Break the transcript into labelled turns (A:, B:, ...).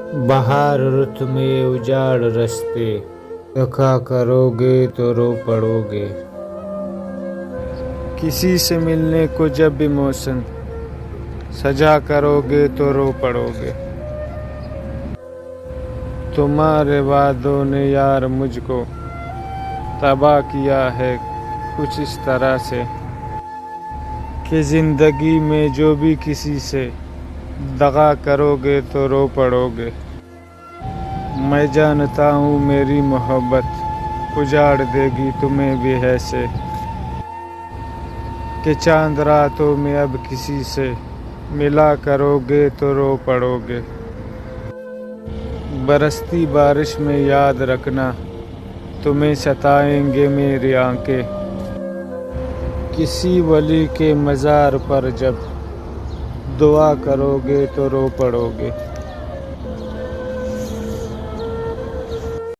A: बहार रुत में उजाड़ रस्ते, धोखा करोगे तो रो पड़ोगे। किसी से मिलने को जब भी मौसम सजा करोगे तो रो पड़ोगे। तुम्हारे वादों ने यार मुझको तबाह किया है कुछ इस तरह से कि जिंदगी में जो भी किसी से दगा करोगे तो रो पड़ोगे। मैं जानता हूँ मेरी मोहब्बत उजाड़ देगी तुम्हें भी ऐसे कि चांद रातों में अब किसी से मिला करोगे तो रो पड़ोगे। बरसती बारिश में याद रखना तुम्हें सताएंगे मेरी आंखें। किसी वली के मज़ार पर जब दुआ करोगे तो रो पड़ोगे।